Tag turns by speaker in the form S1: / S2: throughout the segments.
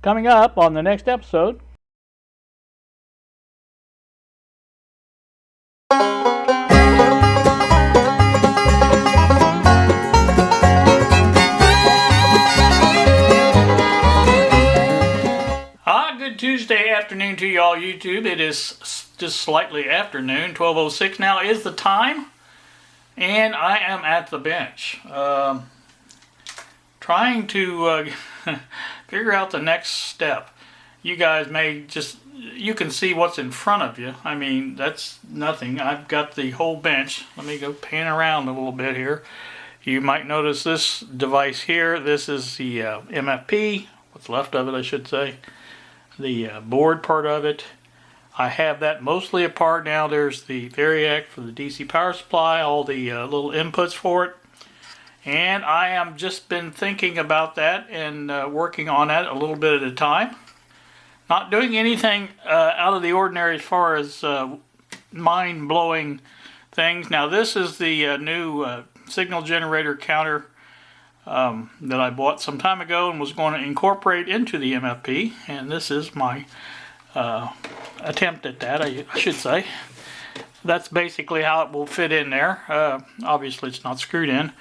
S1: Coming up on the next episode. Good Tuesday afternoon to y'all YouTube. It is just slightly afternoon, 12:06 now is the time, and I am at the bench trying to figure out the next step. You guys may you can see what's in front of you. I mean, that's nothing. I've got the whole bench. Let me go pan around a little bit here. You might notice this device here. This is the MFP, what's left of it I should say. The board part of it. I have that mostly apart now. There's the Variac for the DC power supply, all the little inputs for it. And I have just been thinking about that and working on that a little bit at a time. Not doing anything out of the ordinary as far as mind-blowing things. Now this is the new signal generator counter that I bought some time ago and was going to incorporate into the MFP, and this is my attempt at that, I should say. That's basically how it will fit in there. Obviously it's not screwed in,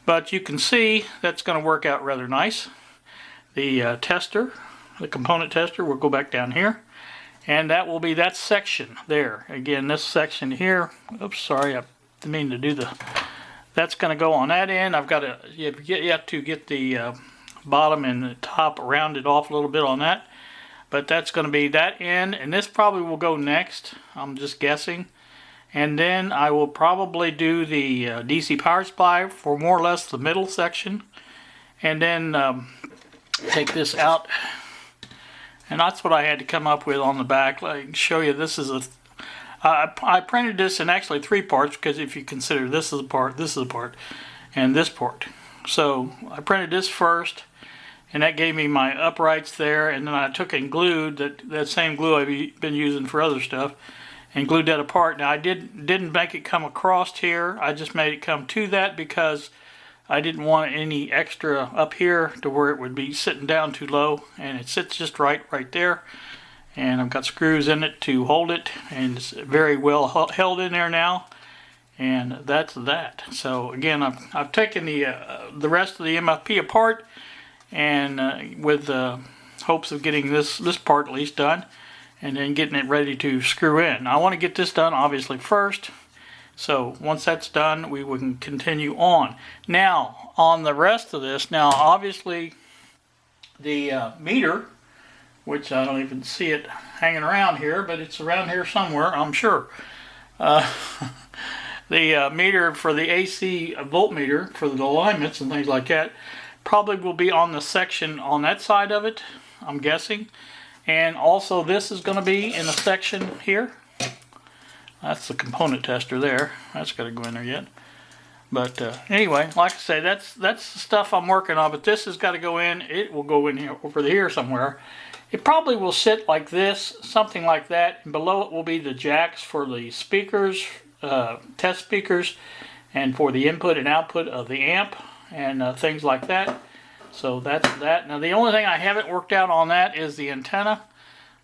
S1: but you can see that's going to work out rather nice. The tester, the component tester, will go back down here, and that will be that section there. Again, this section here, oops, sorry, I didn't mean to do that's going to go on that end. I've got to, you have to get the bottom and the top rounded off a little bit on that. But that's going to be that end, and this probably will go next. I'm just guessing. And then I will probably do the DC power supply for more or less the middle section. And then take this out. And that's what I had to come up with on the back. Like, show you, this is a I printed this in actually 3 parts, because if you consider this is a part, this is a part, and this part. So I printed this first, and that gave me my uprights there, and then I took and glued that same glue I've been using for other stuff, and glued that apart. Now I didn't make it come across here, I just made it come to that because I didn't want any extra up here to where it would be sitting down too low, and it sits just right there. And I've got screws in it to hold it, and it's very well held in there now, and that's that. So again, I've taken the rest of the MFP apart, and with hopes of getting this part at least done, and then getting it ready to screw in. I want to get this done obviously first, so once that's done we can continue on. Now on the rest of this, now obviously the meter, which I don't even see it hanging around here, but it's around here somewhere, I'm sure. The meter for the AC voltmeter for the alignments and things like that probably will be on the section on that side of it, I'm guessing. And also this is going to be in a section here. That's the component tester there. That's got to go in there yet. But anyway, like I say, that's the stuff I'm working on, but this has got to go in. It will go in here, over here somewhere. It probably will sit like this, something like that, and below it will be the jacks for the speakers, test speakers, and for the input and output of the amp, and things like that. So that's that. Now the only thing I haven't worked out on that is the antenna.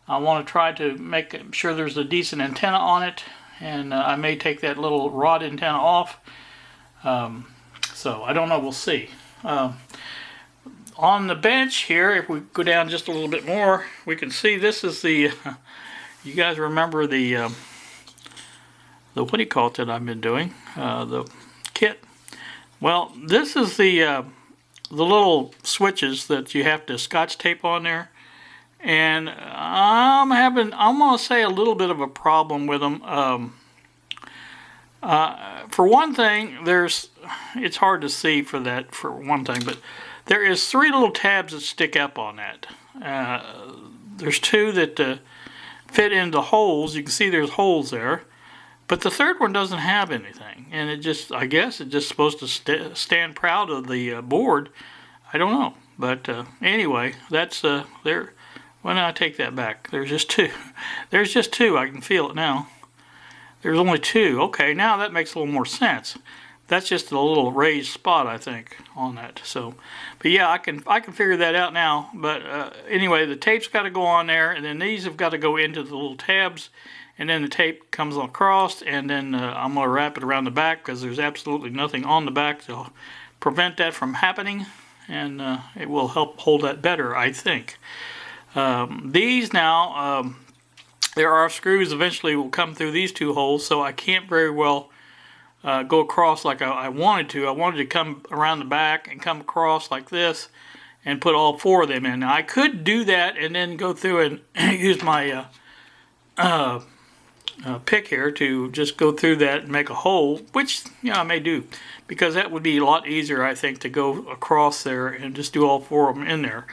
S1: I want to try to make sure there's a decent antenna on it, and I may take that little rod antenna off. So I don't know, we'll see. On the bench here, if we go down just a little bit more, we can see this is the, you guys remember the what do you call it that I've been doing? The kit. Well, this is the little switches that you have to scotch tape on there. And I'm going to say a little bit of a problem with them. For one thing, it's hard to see for one thing, but there is 3 little tabs that stick up on that. There's 2 that fit into holes. You can see there's holes there. But the third one doesn't have anything. And I guess it's just supposed to stand proud of the board. I don't know. But anyway, that's there. Why don't I take that back? There's just 2. There's just 2. I can feel it now. There's only 2. Okay, now that makes a little more sense. That's just a little raised spot, I think, on that. So, but yeah, I can figure that out now. But anyway, the tape's got to go on there, and then these have got to go into the little tabs, and then the tape comes across, and then I'm going to wrap it around the back because there's absolutely nothing on the back to prevent that from happening, and it will help hold that better, I think. These now, there are screws eventually will come through these two holes, so I can't very well go across like I wanted to. I wanted to come around the back and come across like this and put all 4 of them in. Now I could do that and then go through and use my pick here to just go through that and make a hole, which I may do, because that would be a lot easier, I think, to go across there and just do all 4 of them in there.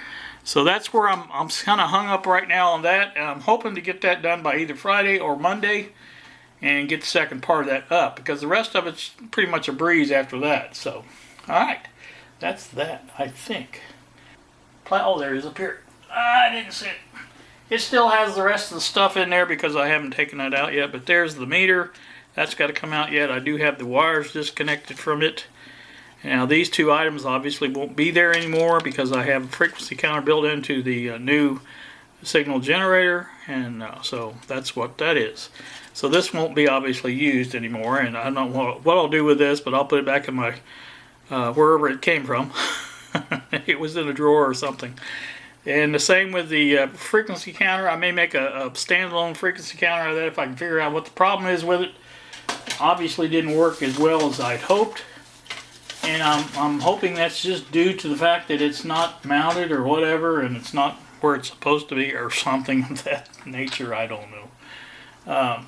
S1: So that's where I'm kind of hung up right now on that, and I'm hoping to get that done by either Friday or Monday and get the second part of that up, because the rest of it's pretty much a breeze after that. So, alright, that's that, I think. Oh, there it is up here. I didn't see it. It still has the rest of the stuff in there because I haven't taken that out yet, but there's the meter. That's got to come out yet. I do have the wires disconnected from it. Now these 2 items obviously won't be there anymore because I have a frequency counter built into the new signal generator, and so that's what that is. So this won't be obviously used anymore, and I don't know what I'll do with this, but I'll put it back in my wherever it came from. It was in a drawer or something. And the same with the frequency counter. I may make a standalone frequency counter out of that if I can figure out what the problem is with it. Obviously didn't work as well as I'd hoped, and I'm hoping that's just due to the fact that it's not mounted or whatever, and it's not where it's supposed to be or something of that nature. I don't know.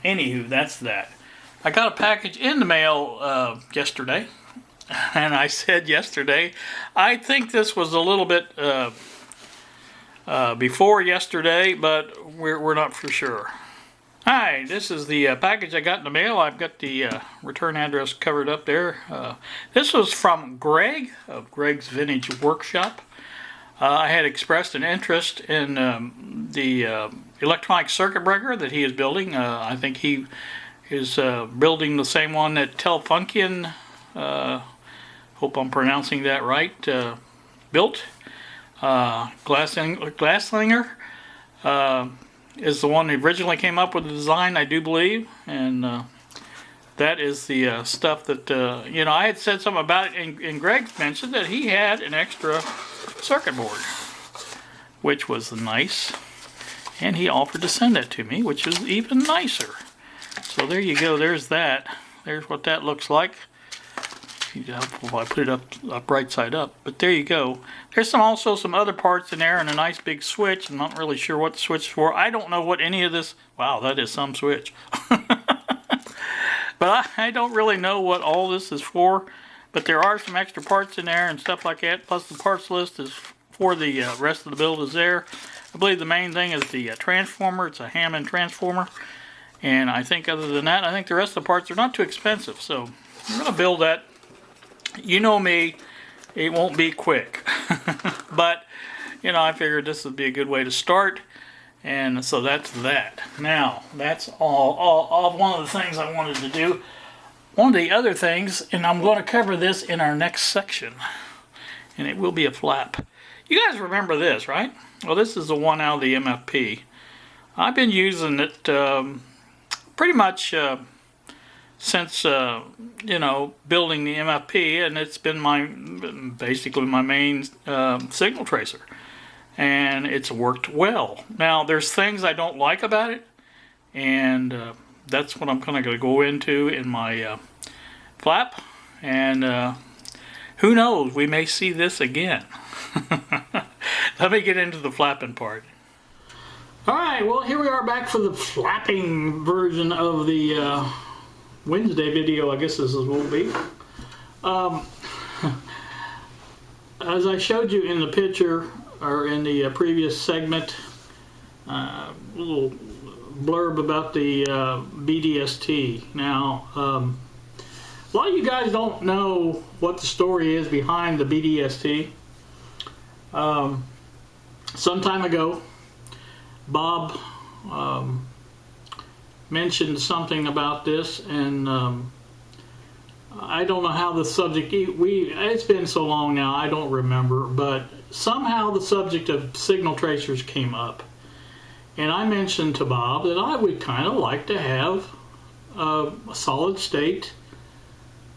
S1: Anywho, that's that. I got a package in the mail yesterday, and I said yesterday, I think this was a little bit before yesterday, but we're not for sure. Hi, this is the package I got in the mail. I've got the return address covered up there. This was from Greg of Greg's Vintage Workshop. I had expressed an interest in the electronic circuit breaker that he is building. I think he is building the same one that Telefunken, hope I'm pronouncing that right, built. Glasslinger is the one that originally came up with the design, I do believe, and that is the stuff that, I had said something about it, and Greg mentioned that he had an extra circuit board, which was nice, and he offered to send that to me, which is even nicer. So there you go, there's that. There's what that looks like. Well, I put it up right side up, but there you go. There's also some other parts in there and a nice big switch. I'm not really sure what the switch is for. I don't know what any of this, wow, that is some switch. But I don't really know what all this is for, but there are some extra parts in there and stuff like that, plus the parts list is for the rest of the build is there. I believe the main thing is the transformer. It's a Hammond transformer, and I think other than that, I think the rest of the parts are not too expensive, so I'm going to build that. You know me, it won't be quick, but I figured this would be a good way to start, and so that's that. Now, that's all one of the things I wanted to do. One of the other things, and I'm going to cover this in our next section, and it will be a flap. You guys remember this, right? Well, this is the one out of the MFP. I've been using it pretty much since building the MFP, and it's been basically my main signal tracer, and it's worked well. Now there's things I don't like about it, and that's what I'm kind of going to go into in my flap, and who knows, we may see this again. Let me get into the flapping part. Alright, well here we are back for the flapping version of the Wednesday video, I guess this will be. As I showed you in the picture, or in the previous segment, a little blurb about the BDST. Now, a lot of you guys don't know what the story is behind the BDST. Some time ago, Bob mentioned something about this, and I don't know how the subject, it's been so long now, I don't remember, but somehow the subject of signal tracers came up. And I mentioned to Bob that I would kind of like to have a solid state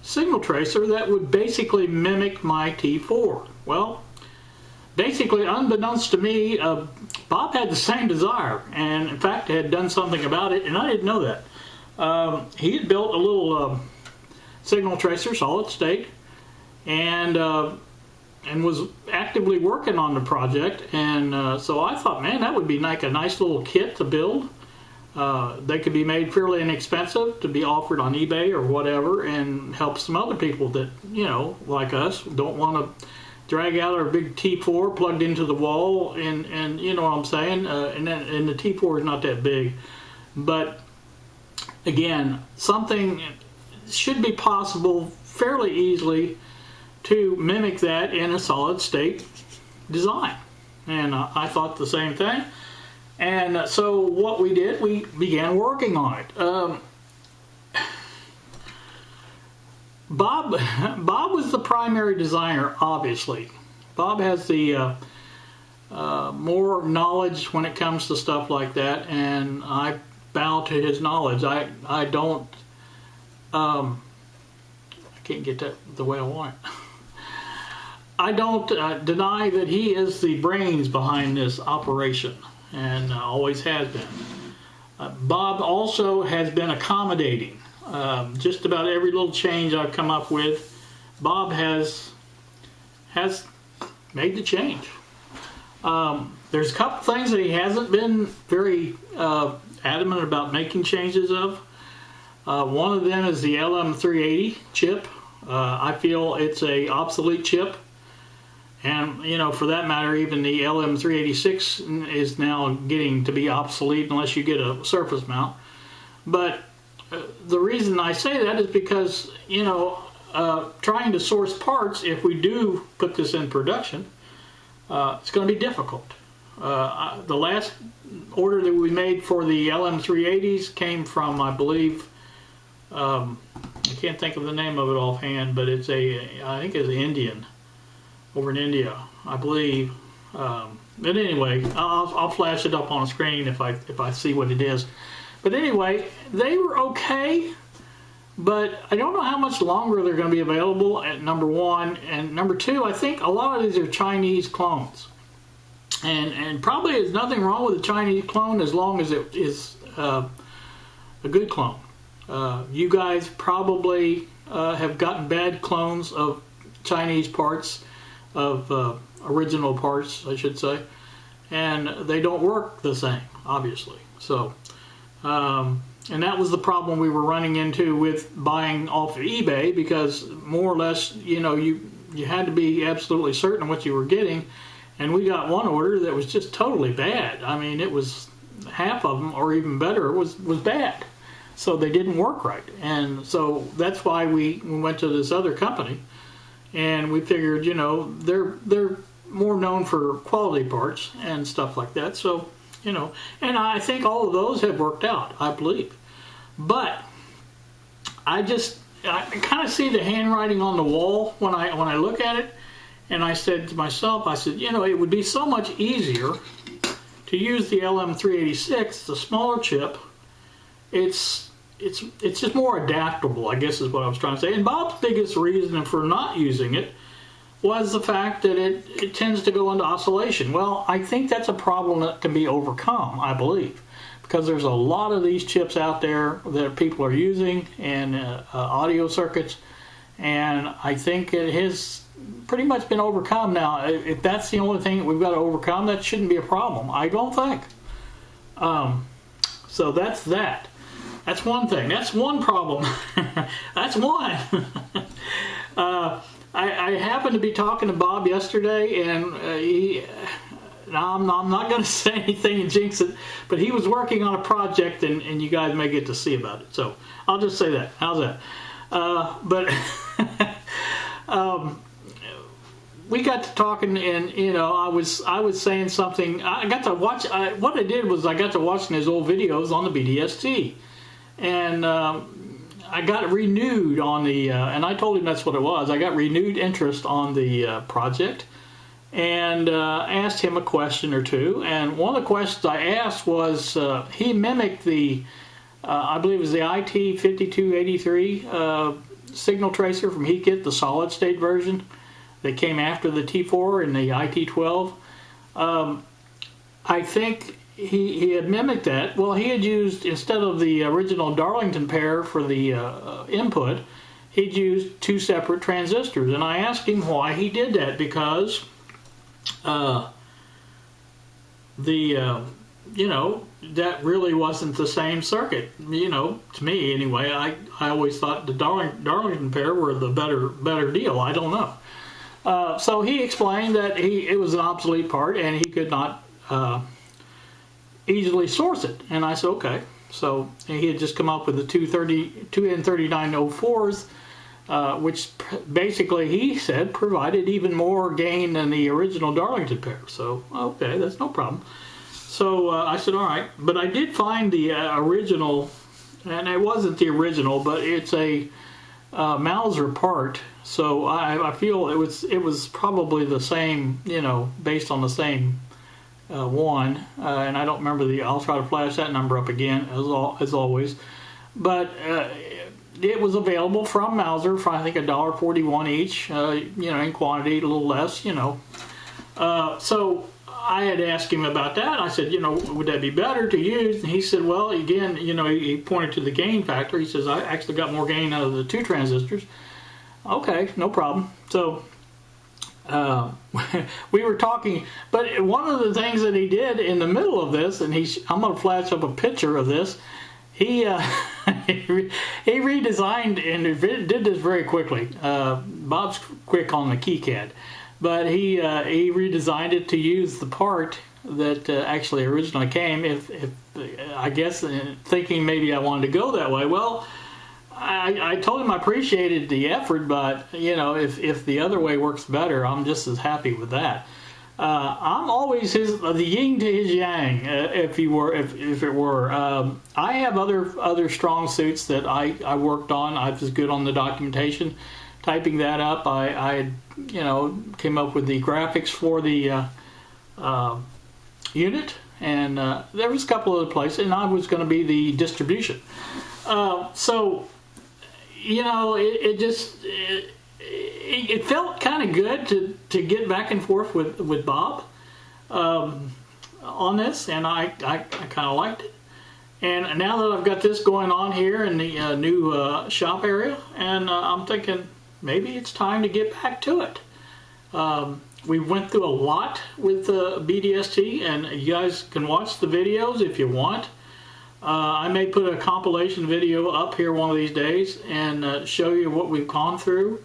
S1: signal tracer that would basically mimic my T4. Well, basically, unbeknownst to me, Bob had the same desire, and in fact had done something about it, and I didn't know that. He had built a little signal tracer, solid state, and was actively working on the project. And so I thought, man, that would be like a nice little kit to build. They could be made fairly inexpensive to be offered on eBay or whatever, and help some other people that, you know, like us, don't want to drag out our big T4 plugged into the wall, and you know what I'm saying, and the T4 is not that big. But again, something should be possible fairly easily to mimic that in a solid state design, and I thought the same thing. And so what we did, we began working on it. Bob was the primary designer, obviously. Bob has the more knowledge when it comes to stuff like that, and I bow to his knowledge. I don't, I can't get that the way I want it. I don't deny that he is the brains behind this operation, and always has been. Bob also has been accommodating. Just about every little change I've come up with, Bob has made the change. There's a couple things that he hasn't been very adamant about making changes of. One of them is the LM380 chip. I feel it's a obsolete chip, and you know, for that matter, even the LM386 is now getting to be obsolete unless you get a surface mount. But the reason I say that is because, you know, trying to source parts, if we do put this in production, it's going to be difficult. The last order that we made for the LM380s came from, I believe, I can't think of the name of it offhand, but it's I think it's Indian, over in India, I believe. But anyway, I'll flash it up on a screen if I see what it is. But anyway, they were okay, but I don't know how much longer they're going to be available, at number one. And number two, I think a lot of these are Chinese clones. And probably there's nothing wrong with a Chinese clone as long as it is a good clone. You guys probably have gotten bad clones of Chinese parts, of original parts, I should say, and they don't work the same, obviously. So. And that was the problem we were running into with buying off of eBay, because more or less, you know, you had to be absolutely certain what you were getting, and we got one order that was just totally bad. I mean, it was half of them, or even better, was bad. So they didn't work right, and so that's why we went to this other company, and we figured, you know, they're more known for quality parts and stuff like that. So, you know, and I think all of those have worked out, I believe. But I kind of see the handwriting on the wall when I look at it, and I said to myself, I said, you know, it would be so much easier to use the LM386, the smaller chip. It's just more adaptable, I guess is what I was trying to say. And Bob's biggest reason for not using it was the fact that it tends to go into oscillation. Well, I think that's a problem that can be overcome, I believe, because there's a lot of these chips out there that people are using, and audio circuits, and I think it has pretty much been overcome now. If that's the only thing that we've got to overcome, that shouldn't be a problem, I don't think. So that's that. That's one thing. That's one problem. That's one. I happened to be talking to Bob yesterday, and I'm not going to say anything and jinx it, but he was working on a project, and you guys may get to see about it. So I'll just say that. How's that? We got to talking, and you know, I was saying something. I got to watch. What I did was I got to watching his old videos on the BDST, and I got renewed on the, and I told him that's what it was. I got renewed interest on the project, and asked him a question or two. And one of the questions I asked was, he mimicked the, I believe it was the IT5283 signal tracer from HeatKit, the solid state version that came after the T4 and the IT12. I think he had mimicked that. Well, he had used, instead of the original Darlington pair for the input, he'd used two separate transistors. And I asked him why he did that, because you know, that really wasn't the same circuit. You know, to me anyway, I always thought the Darlington pair were the better deal. I don't know. So he explained that it was an obsolete part and he could not easily source it. And I said, okay. So he had just come up with the two N3904s, which basically he said provided even more gain than the original Darlington pair. So, okay, that's no problem. So I said, all right. But I did find the original, and it wasn't the original, but it's a Mauser part. So I feel it was probably the same, you know, based on the same one. And I don't remember I'll try to flash that number up again as always. But it was available from Mauser for I think $1.41 each, you know, in quantity, a little less, you know. So I had asked him about that. I said, you know, would that be better to use? And he said, well, again, you know, he pointed to the gain factor. He says, I actually got more gain out of the two transistors. Okay, no problem. So we were talking, but one of the things that he did in the middle of this, and I'm going to flash up a picture of this. He he redesigned and did this very quickly. Bob's quick on the KiCad. But he redesigned it to use the part that actually originally came. If I guess thinking maybe I wanted to go that way. Well, I told him I appreciated the effort, but you know, if the other way works better, I'm just as happy with that. I'm always the yin to his yang, if it were. I have other strong suits that I worked on. I was good on the documentation. Typing that up, I you know, came up with the graphics for the unit, and there was a couple other places, and I was going to be the distribution. So, you know, it felt kind of good to get back and forth with Bob on this, and I kind of liked it. And now that I've got this going on here in the new shop area, and I'm thinking, maybe it's time to get back to it. We went through a lot with BDST, and you guys can watch the videos if you want. I may put a compilation video up here one of these days and show you what we've gone through.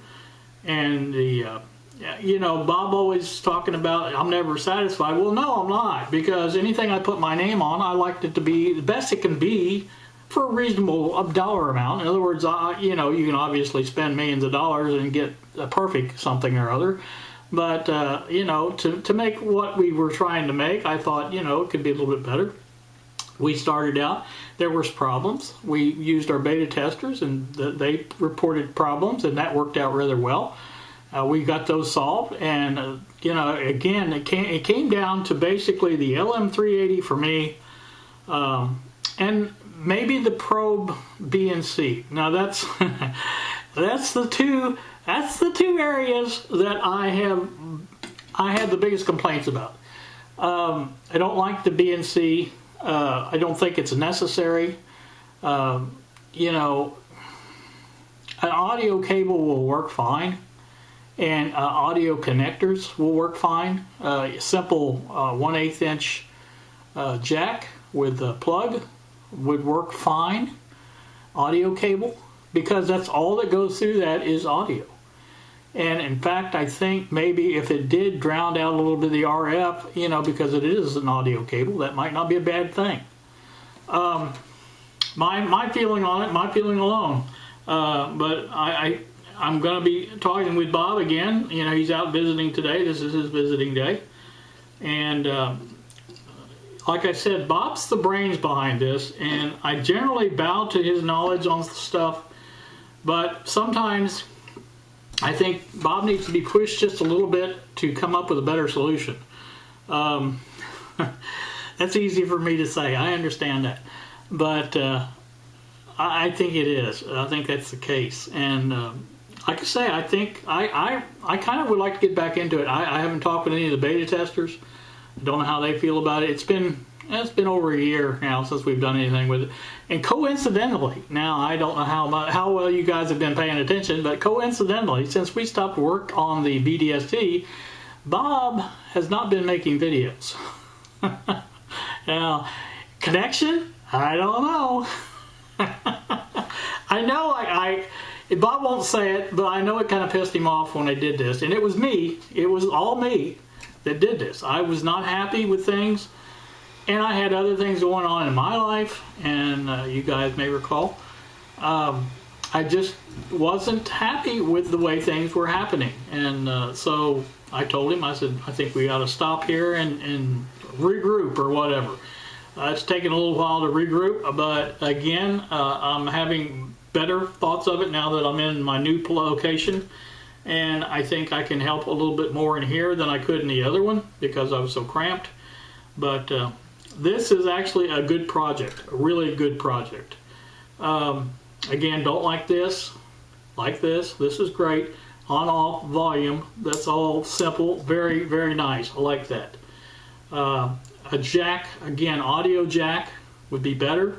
S1: And you know, Bob always talking about I'm never satisfied. Well, no, I'm not, because anything I put my name on, I like it to be the best it can be for a reasonable dollar amount. In other words, you know, you can obviously spend millions of dollars and get a perfect something or other. But, you know, to make what we were trying to make, I thought, you know, it could be a little bit better. We started out, there was problems. We used our beta testers, and they reported problems, and that worked out rather well. We got those solved, and, you know, again, it came down to basically the LM380 for me, and maybe the probe B and C. Now that's that's the two areas that I had the biggest complaints about. I don't like the B and C. I don't think it's necessary. You know, an audio cable will work fine, and audio connectors will work fine. Simple 1/8 inch jack with a plug would work fine. Audio cable, because that's all that goes through that is audio. And in fact, I think maybe if it did drown out a little bit of the RF, you know, because it is an audio cable, that might not be a bad thing. My feeling on it, my feeling alone. But I'm going to be talking with Bob again. You know, he's out visiting today. This is his visiting day. And like I said, Bob's the brains behind this, and I generally bow to his knowledge on stuff. But sometimes I think Bob needs to be pushed just a little bit to come up with a better solution. That's easy for me to say. I understand that. But I think it is. I think that's the case. And like I say, I think I kind of would like to get back into it. I haven't talked with any of the beta testers. I don't know how they feel about it. It's been over a year now since we've done anything with it. And coincidentally, now I don't know how well you guys have been paying attention, but coincidentally, since we stopped work on the BDST, Bob has not been making videos. Now, connection? I don't know. I know Bob won't say it, but I know it kind of pissed him off when I did this. And it was me. It was all me that did this. I was not happy with things. And I had other things going on in my life. And you guys may recall. I just wasn't happy with the way things were happening. And so I told him, I said, I think we ought to stop here and regroup or whatever. It's taken a little while to regroup, but again, I'm having better thoughts of it now that I'm in my new location, and I think I can help a little bit more in here than I could in the other one because I was so cramped. But this is actually a good project, a really good project. Again, don't like this, like this. This is great. On, off, volume. That's all simple. Very, very nice. I like that. A jack, again, audio jack would be better.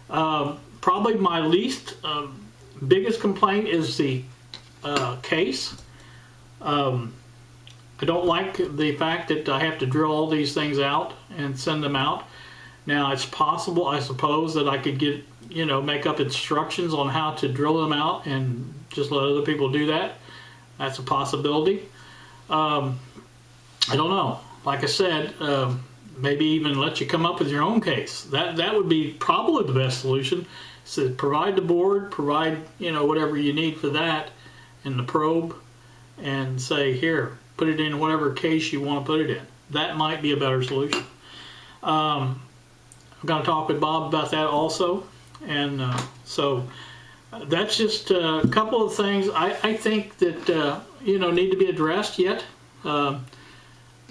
S1: Probably my least biggest complaint is the case. I don't like the fact that I have to drill all these things out and send them out. Now, it's possible, I suppose, that I could get, make up instructions on how to drill them out and just let other people do that. That's a possibility. I don't know. Like I said, maybe even let you come up with your own case. That would be probably the best solution. So provide the board, provide whatever you need for that, and the probe, and say here, put it in whatever case you want to put it in. That might be a better solution. I'm going to talk with Bob about that also, and so that's just a couple of things I think that need to be addressed yet.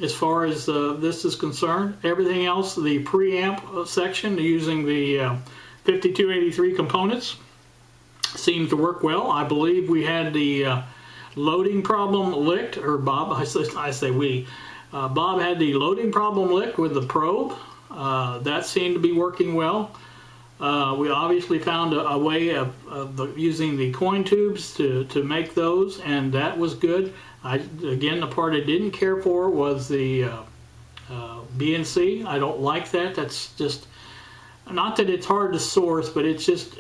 S1: As far as this is concerned, everything else, the preamp section using the 5283 components seems to work well. I believe we had the loading problem licked, or Bob, I say we. Bob had the loading problem licked with the probe. That seemed to be working well. We obviously found a way of using the coin tubes to make those, and that was good. Again, the part I didn't care for was the BNC. I don't like that. That's just, not that it's hard to source, but it's just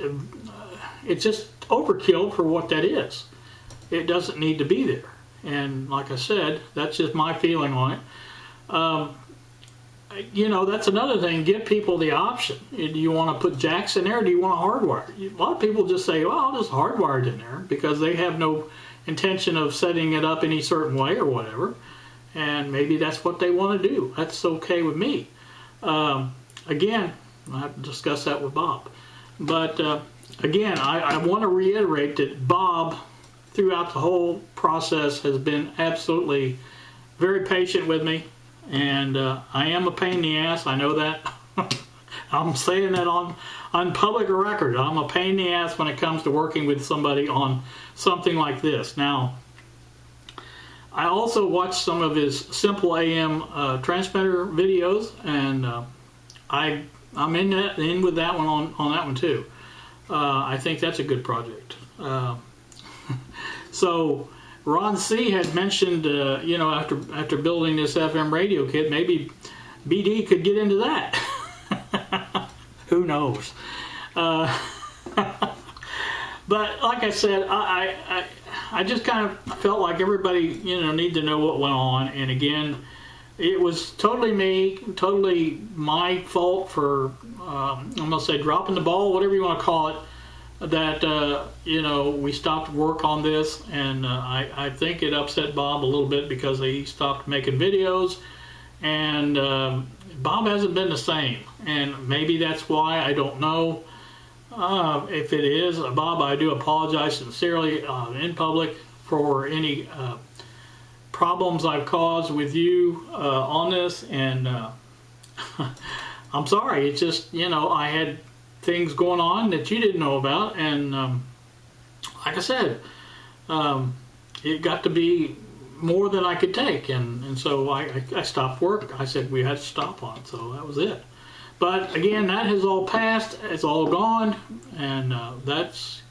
S1: overkill for what that is. It doesn't need to be there. And like I said, that's just my feeling on it. That's another thing. Give people the option. Do you want to put jacks in there, or do you want to hardwire? A lot of people just say, well, I'll just hardwire it in there, because they have no intention of setting it up any certain way or whatever. And maybe that's what they want to do. That's okay with me. Again, I have to discuss that with Bob. But again, I want to reiterate that Bob, throughout the whole process, has been absolutely very patient with me. And I am a pain in the ass. I know that. I'm saying that on public record. I'm a pain in the ass when it comes to working with somebody on something like this. Now, I also watched some of his Simple AM transmitter videos, and I'm in with that one on that one too. I think that's a good project. So Ron C. had mentioned, after building this FM radio kit, maybe BD could get into that. Who knows? But like I said, I just kind of felt like everybody, need to know what went on. And again, it was totally me, totally my fault for, I'm going to say dropping the ball, whatever you want to call it, that, we stopped work on this. And I think it upset Bob a little bit because he stopped making videos. And Bob hasn't been the same. And maybe that's why, I don't know. If it is, Bob, I do apologize sincerely in public for any problems I've caused with you on this, and I'm sorry. It's just, you know, I had things going on that you didn't know about, and like I said, it got to be more than I could take, and so I stopped work. I said we had to stop on, so that was it. But again, that has all passed. It's all gone, and that's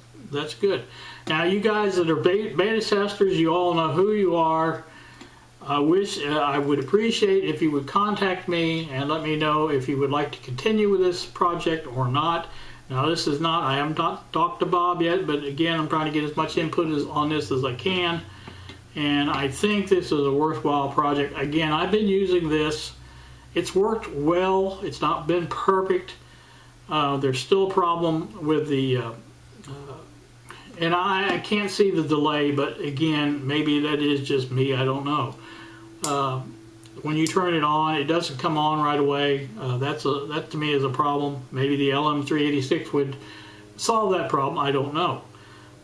S1: good. Now, you guys that are beta testers, you all know who you are. I would appreciate if you would contact me and let me know if you would like to continue with this project or not. Now, this is not, I haven't talked to Bob yet, but again, I'm trying to get as much input on this as I can. And I think this is a worthwhile project. Again, I've been using this. It's worked well. It's not been perfect. There's still a problem with the, and I can't see the delay, but again, maybe that is just me. I don't know. When you turn it on, it doesn't come on right away. That to me is a problem. Maybe the LM386 would solve that problem. I don't know.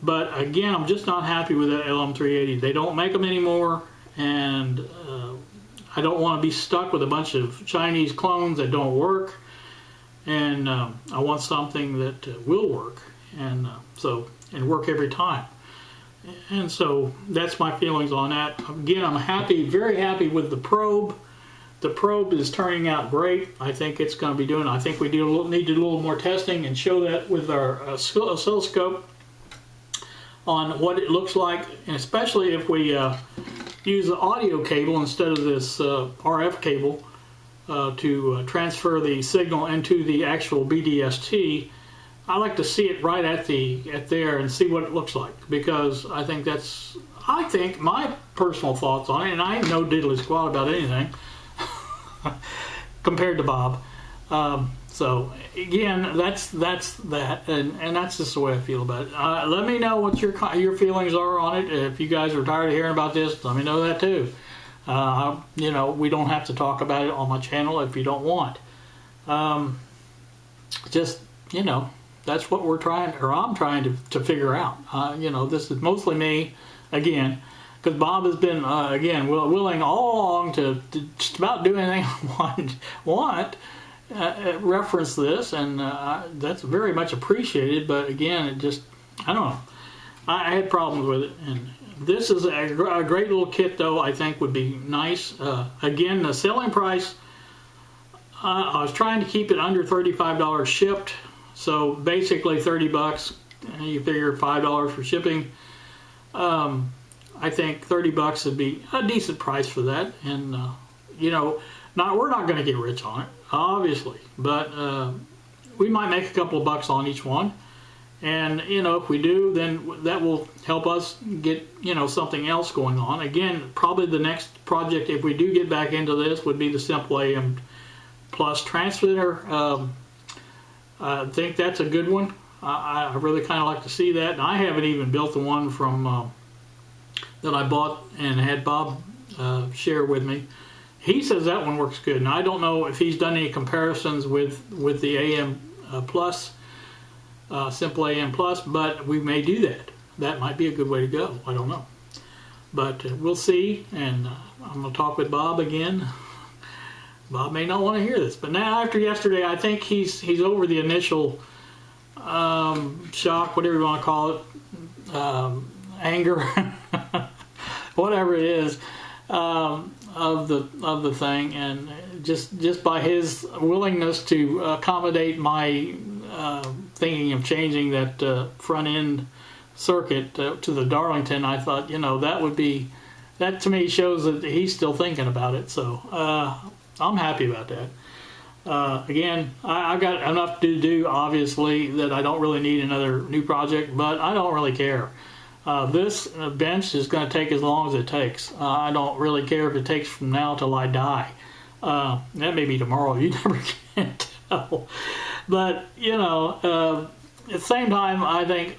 S1: But again, I'm just not happy with that LM380. They don't make them anymore, and I don't want to be stuck with a bunch of Chinese clones that don't work. And I want something that will work, and work every time. And so that's my feelings on that. Again, I'm happy, very happy with the probe. The probe is turning out great. I think it's going to be doing. I think we need to do a little more testing and show that with our oscilloscope on what it looks like, and especially if we use the audio cable instead of this RF cable to transfer the signal into the actual BDST. I like to see it right at there and see what it looks like, because I think my personal thoughts on it, and I ain't no diddly squat about anything compared to Bob. So again, that's that, and that's just the way I feel about it. Let me know what your feelings are on it. If you guys are tired of hearing about this, let me know that too. You know, we don't have to talk about it on my channel if you don't want. Just, you know, that's what I'm trying to figure out. You know, this is mostly me, again, because Bob has been, again, willing all along to just about do anything I want. Reference this, and that's very much appreciated, but again, it just, I don't know, I had problems with it, and this is a great little kit, though. I think would be nice. Again, the selling price, I was trying to keep it under $35 shipped, so basically 30 bucks, you figure $5 for shipping. I think 30 bucks would be a decent price for that, and you know, we're not going to get rich on it, obviously, but we might make a couple of bucks on each one, and you know, if we do, then that will help us get, you know, something else going on. Again, probably the next project, if we do get back into this, would be the Simple AM Plus transmitter. I think that's a good one. I really kind of like to see that, and I haven't even built the one from that I bought and had Bob share with me. He says that one works good, and I don't know if he's done any comparisons with the AM Plus, Simple AM Plus, but we may do that. That might be a good way to go. I don't know, but we'll see. And I'm going to talk with Bob again. Bob may not want to hear this, but now after yesterday, I think he's over the initial shock, whatever you want to call it, anger, whatever it is. Of the thing, and just by his willingness to accommodate my thinking of changing that front end circuit to the Darlington, I thought, you know, that to me shows that he's still thinking about it. So I'm happy about that. Again, I've got enough to do, obviously, that I don't really need another new project, but I don't really care. This bench is going to take as long as it takes. I don't really care if it takes from now till I die. That may be tomorrow. You never can tell. But, you know, at the same time, I think,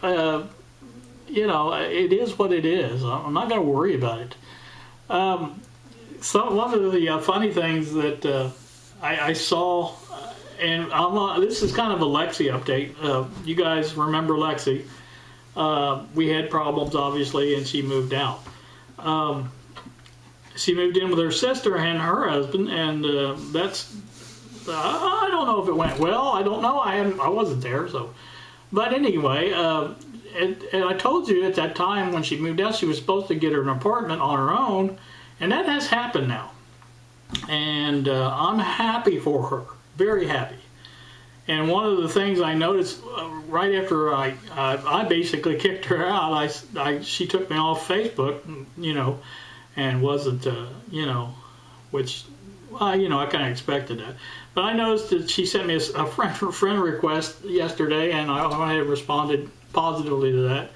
S1: you know, it is what it is. I'm not going to worry about it. So one of the funny things that I saw, and this is kind of a Lexi update. You guys remember Lexi? We had problems, obviously, and she moved out. She moved in with her sister and her husband, and that's, I don't know if it went well. I don't know. I wasn't there, so. But anyway, and I told you at that time when she moved out, she was supposed to get her an apartment on her own, and that has happened now. And I'm happy for her, very happy. And one of the things I noticed right after I basically kicked her out, she took me off Facebook, you know, and wasn't, you know, which, well, you know, I kind of expected that. But I noticed that she sent me a friend request yesterday, and I had responded positively to that.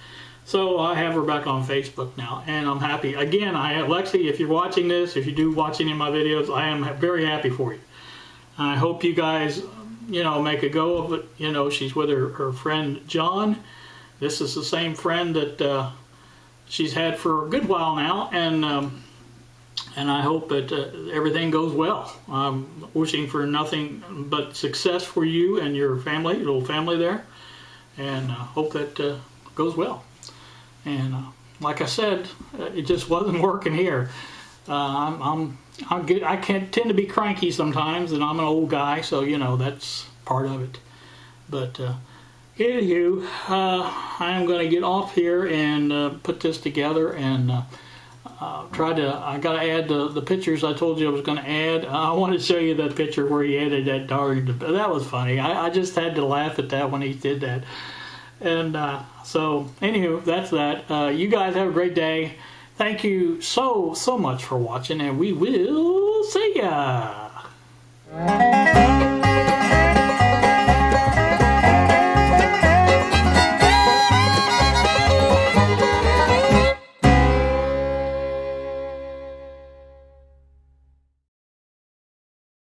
S1: So I have her back on Facebook now, and I'm happy. Again, Lexi, if you're watching this, if you do watch any of my videos, I am very happy for you. I hope you guys, you know, make a go of it. You know, she's with her friend John. This is the same friend that she's had for a good while now, and I hope that everything goes well. I'm wishing for nothing but success for you and your family, your little family there, and hope that goes well. And like I said, it just wasn't working here. I'm good. I can tend to be cranky sometimes, and I'm an old guy, so you know that's part of it. But anywho, I'm going to get off here and put this together and I got to add the pictures I told you I was going to add. I want to show you that picture where he added that dog. That was funny. I just had to laugh at that when he did that. And so, anywho, that's that. You guys have a great day. Thank you so much for watching, and we will see ya.